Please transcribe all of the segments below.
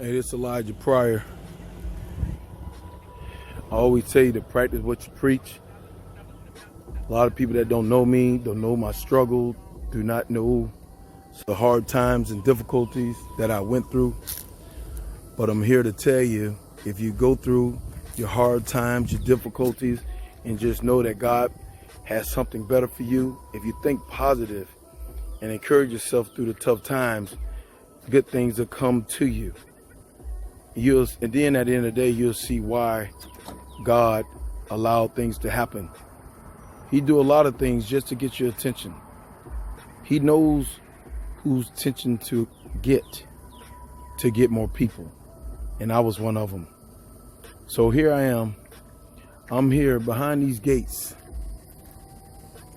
Hey, this is Elijah Pryor. I always tell you to practice what you preach. A lot of people that don't know me, don't know my struggle, do not know the hard times and difficulties that I went through. But I'm here to tell you, if you go through your hard times, your difficulties, and just know that God has something better for you, if you think positive and encourage yourself through the tough times, good things will come to you. And then at the end of the day, you'll see why God allowed things to happen. He do a lot of things just to get your attention. He knows whose attention to get more people. And I was one of them. So here I am. I'm here behind these gates.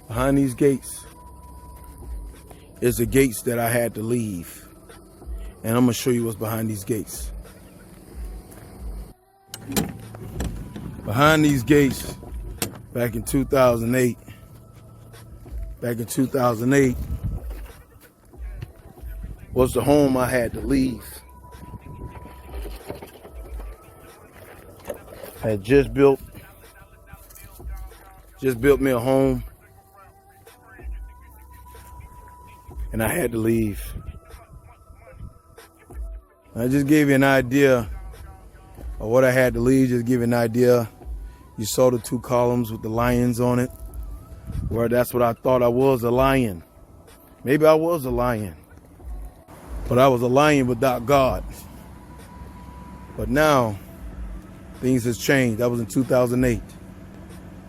Behind these gates is the gates that I had to leave. And I'm going to show you what's behind these gates. Behind these gates, back in 2008, was the home I had to leave. I had just built me a home, and I had to leave. I just gave you an idea of what I had to leave, just give you an idea. You saw the two columns with the lions on it. Well, that's what I thought I was, a lion. Maybe I was a lion. But I was a lion without God. But now, things has changed. That was in 2008.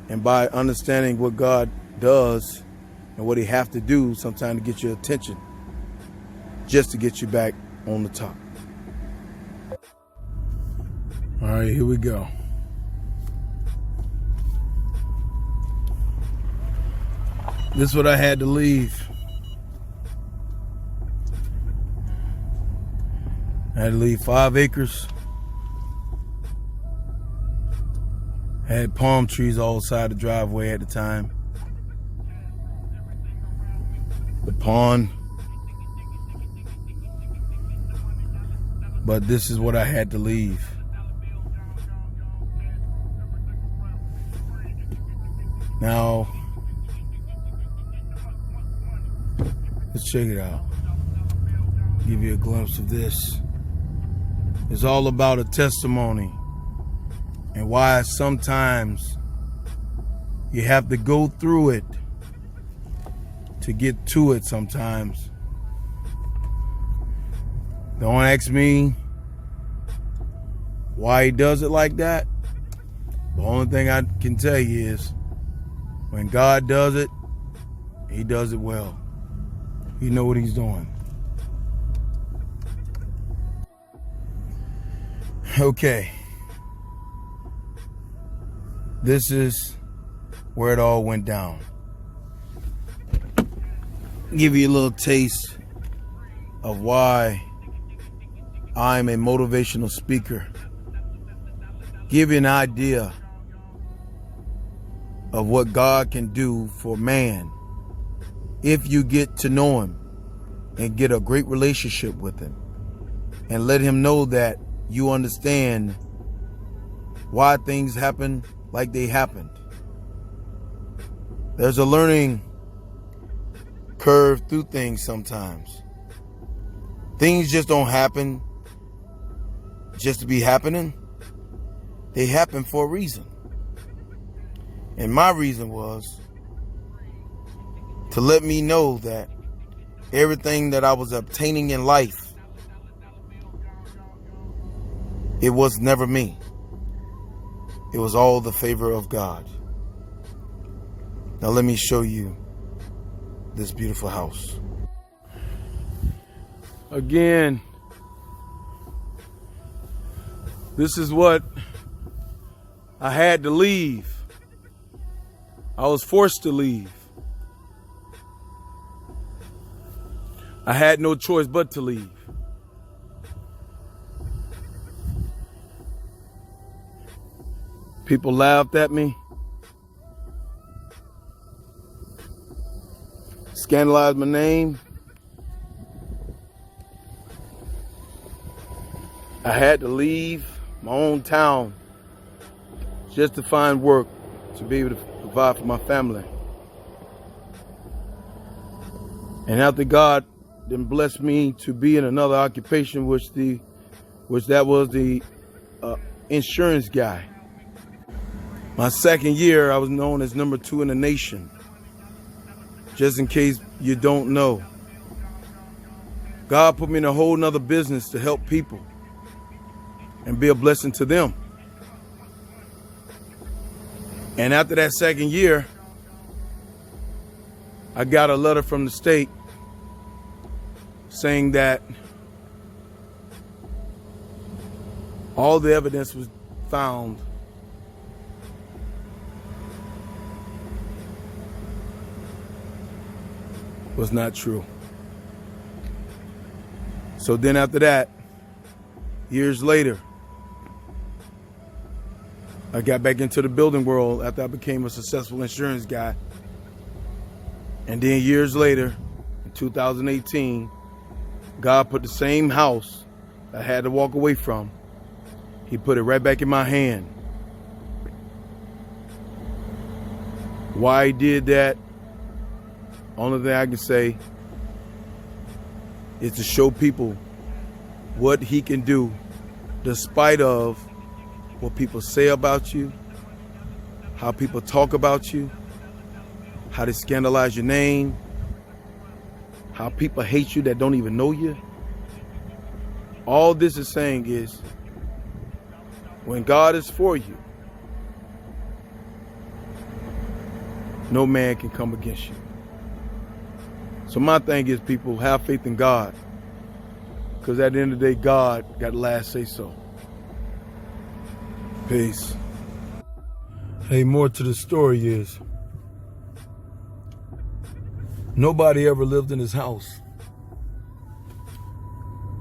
And by understanding what God does and what he have to do sometimes to get your attention, just to get you back on the top. All right, here we go. This is what I had to leave. I had to leave 5 acres. I had palm trees all side the driveway at the time. The pond. But this is what I had to leave. Now, let's check it out. Give you a glimpse of this. It's all about a testimony and why sometimes you have to go through it to get to it sometimes. Don't ask me why he does it like that. The only thing I can tell you is when God does it, he does it well. He knows what he's doing. Okay. This is where it all went down. Give you a little taste of why I'm a motivational speaker. Give you an idea of what God can do for man if you get to know him and get a great relationship with him and let him know that you understand why things happen like they happened. There's a learning curve through things sometimes. Things just don't happen just to be happening. They happen for a reason. And my reason was to let me know that everything that I was obtaining in life, it was never me. It was all the favor of God. Now let me show you this beautiful house. Again, this is what I had to leave. I was forced to leave. I had no choice but to leave. People laughed at me, scandalized my name, I had to leave my own town just to find work to be able to provide for my family. And after God then blessed me to be in another occupation, which that was the insurance guy. My second year, I was known as number 2 in the nation. Just in case you don't know, God put me in a whole nother business to help people and be a blessing to them. And after that second year, I got a letter from the state saying that all the evidence was found was not true. So then after that, years later, I got back into the building world after I became a successful insurance guy. And then years later, in 2018, God put the same house I had to walk away from. He put it right back in my hand. Why he did that, only thing I can say is to show people what he can do despite of what people say about you, how people talk about you, how they scandalize your name, how people hate you that don't even know you. All this is saying is, when God is for you, no man can come against you. So my thing is, people, have faith in God, because at the end of the day, God got the last say so. Peace. Hey, more to the story is, nobody ever lived in his house.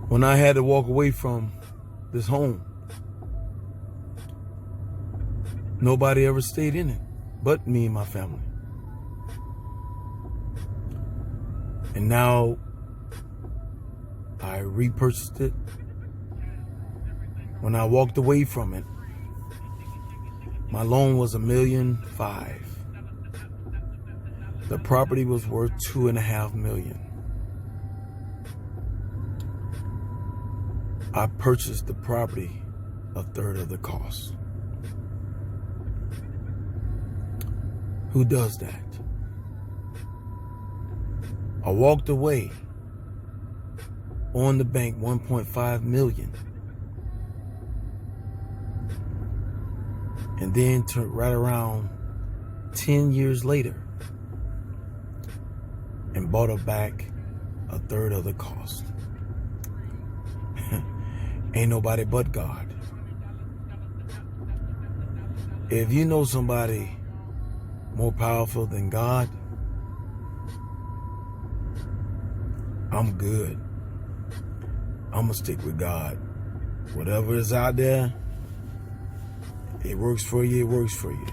When I had to walk away from this home, nobody ever stayed in it but me and my family. And now I repurchased it. When I walked away from it, my loan was $1.5 million. The property was worth $2.5 million. I purchased the property a third of the cost. Who does that? I walked away on the bank $1.5 million. And then right around 10 years later, and bought it back a third of the cost. Ain't nobody but God. If you know somebody more powerful than God, I'm good. I'm gonna stick with God. Whatever is out there, it works for you, it works for you.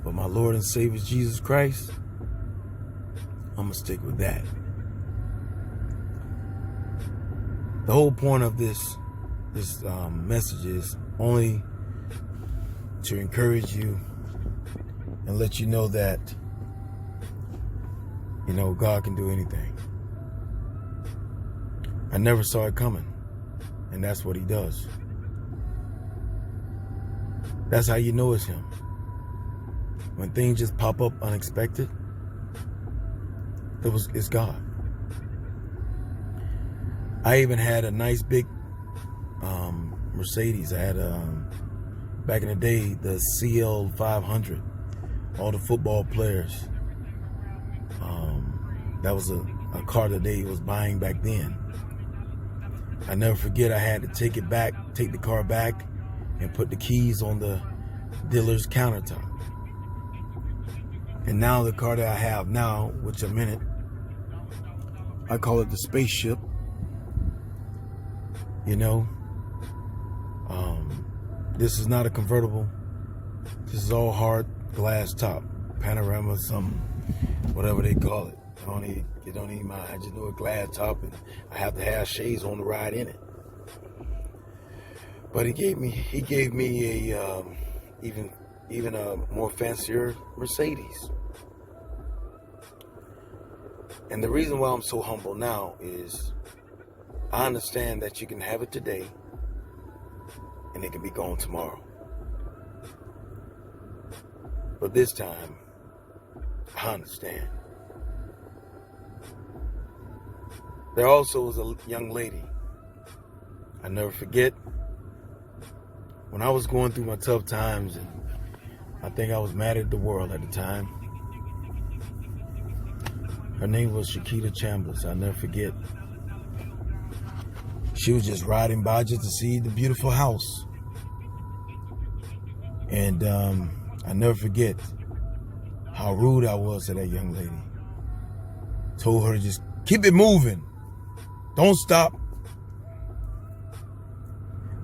But my Lord and Savior Jesus Christ, I'm gonna stick with that. The whole point of this message is only to encourage you and let you know that, God can do anything. I never saw it coming, and that's what he does. That's how you know it's him. When things just pop up unexpected, it's God. I even had a nice big Mercedes. I had back in the day, the CL 500. All the football players. That was a car that they was buying back then. I never forget, I had to take the car back and put the keys on the dealer's countertop. And now the car that I have now, which I'm in it, I call it the spaceship. This is not a convertible. This is all hard glass top, panorama, something, whatever they call it. You don't need mine. I just do a glass top, and I have to have shades on the ride in it. But he gave me a even a more fancier Mercedes. And the reason why I'm so humble now is I understand that you can have it today and it can be gone tomorrow. But this time, I understand. There also was a young lady I never forget. When I was going through my tough times, and I think I was mad at the world at the time. Her name was Shakita Chambliss. I'll never forget. She was just riding by just to see the beautiful house. And I never forget how rude I was to that young lady. Told her to just keep it moving. Don't stop.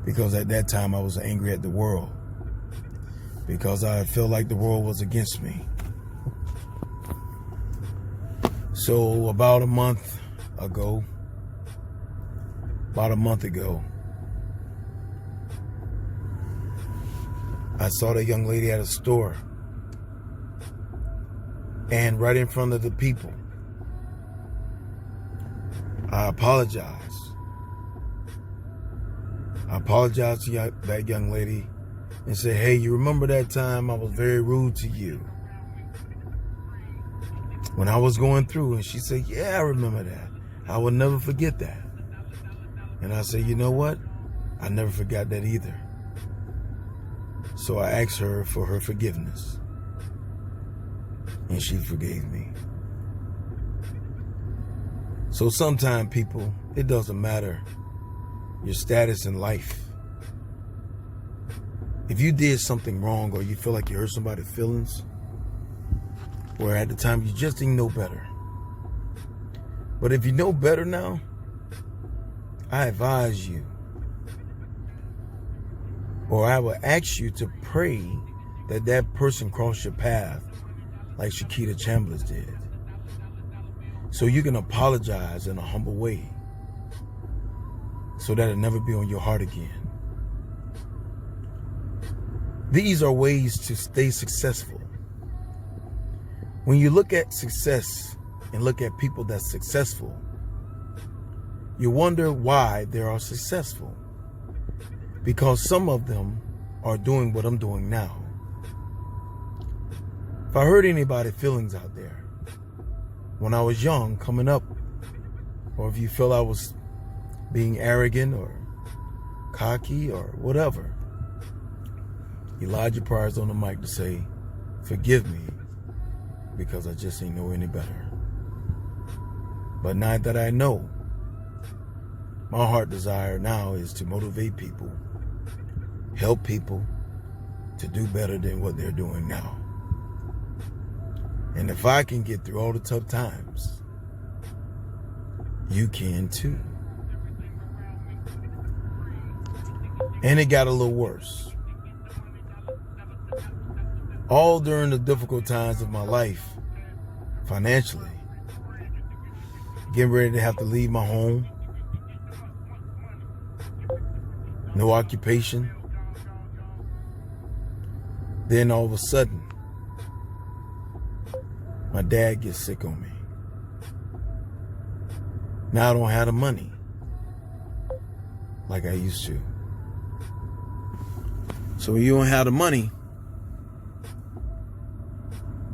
Because at that time I was angry at the world. Because I felt like the world was against me. So about a month ago, I saw that young lady at a store. And right in front of the people, I apologized. I apologized to that young lady and said, hey, you remember that time I was very rude to you when I was going through? And she said, yeah, I remember that. I will never forget that. And I said, you know what? I never forgot that either. So I asked her for her forgiveness. And she forgave me. So sometimes, people, it doesn't matter your status in life. If you did something wrong or you feel like you hurt somebody's feelings, or at the time you just didn't know better. But if you know better now, I advise you, or I will ask you to pray that that person cross your path like Shakita Chambliss did. So you can apologize in a humble way so that it'll never be on your heart again. These are ways to stay successful. When you look at success and look at people that's successful, you wonder why they are successful. Because some of them are doing what I'm doing now. If I hurt anybody's feelings out there, when I was young, coming up, or if you feel I was being arrogant or cocky or whatever, Elijah Pryor's on the mic to say, forgive me, because I just ain't know any better. But now that I know, my heart desire now is to motivate people, help people to do better than what they're doing now. And if I can get through all the tough times, you can too. And it got a little worse. All during the difficult times of my life, financially, getting ready to have to leave my home, no occupation. Then all of a sudden, my dad gets sick on me. Now I don't have the money like I used to. So when you don't have the money,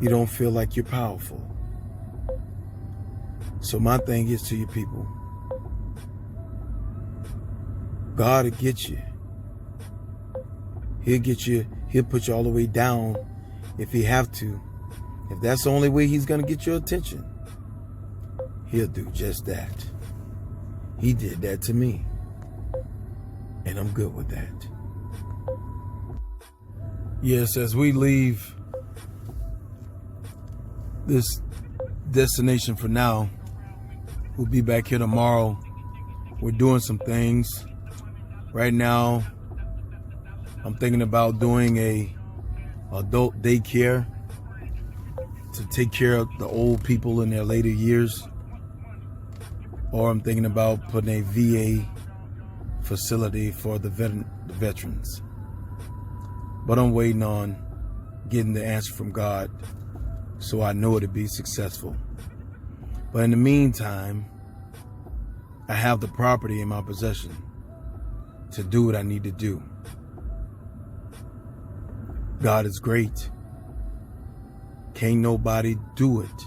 you don't feel like you're powerful. So my thing is to you people, God will get you. He'll get you. He'll put you all the way down if he have to. If that's the only way he's going to get your attention, he'll do just that. He did that to me. And I'm good with that. Yes, as we leave this destination for now, we'll be back here tomorrow. We're doing some things. Right now, I'm thinking about doing a adult daycare to take care of the old people in their later years. Or I'm thinking about putting a VA facility for the veterans. But I'm waiting on getting the answer from God so I know it'll be successful. But in the meantime, I have the property in my possession to do what I need to do. God is great. Can't nobody do it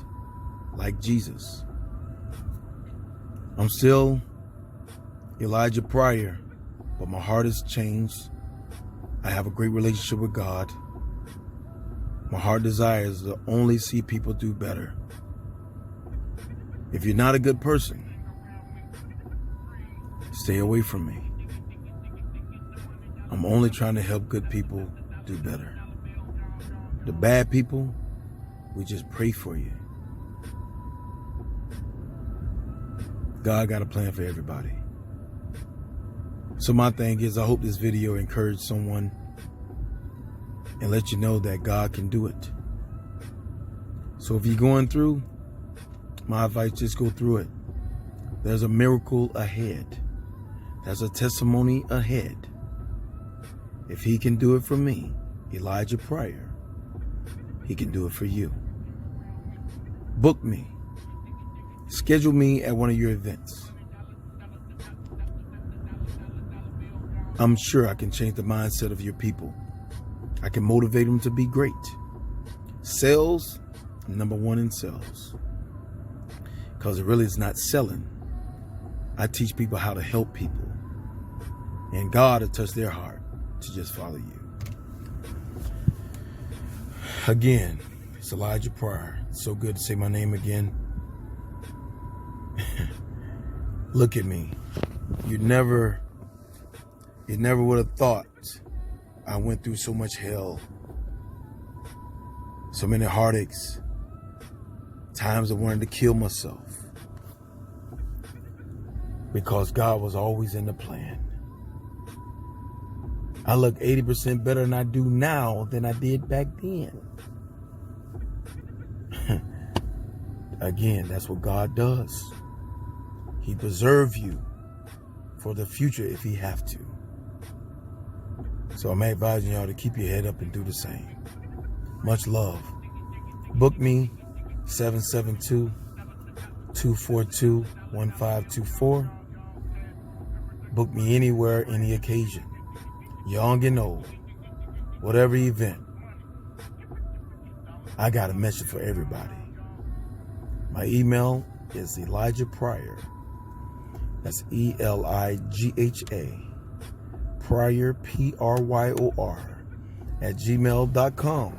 like Jesus. I'm still Elijah Pryor, but my heart has changed. I have a great relationship with God. My heart desires to only see people do better. If you're not a good person, stay away from me. I'm only trying to help good people do better. The bad people, we just pray for you. God got a plan for everybody. So my thing is, I hope this video encouraged someone and let you know that God can do it. So if you're going through, my advice, just go through it. There's a miracle ahead. There's a testimony ahead. If he can do it for me, Elijah Pryor, he can do it for you. Book me. Schedule me at one of your events. I'm sure I can change the mindset of your people. I can motivate them to be great. Sales, number one in sales. Because it really is not selling. I teach people how to help people. And God will touch their heart to just follow you. Again, it's Elijah Pryor. It's so good to say my name again. Look at me. You never would have thought I went through so much hell, so many heartaches, times I wanted to kill myself, because God was always in the plan. I look 80% better than I do now than I did back then. Again, that's what God does. He preserves you for the future if he have to. So I'm advising y'all to keep your head up and do the same. Much love. Book me 772-242-1524. Book me anywhere, any occasion. Young and old. Whatever event. I got a message for everybody. My email is Elijah Pryor. That's ELIGHA. Pryor, PRYOR, @gmail.com.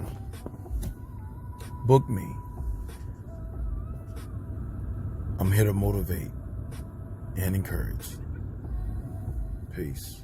Book me. I'm here to motivate and encourage. Peace.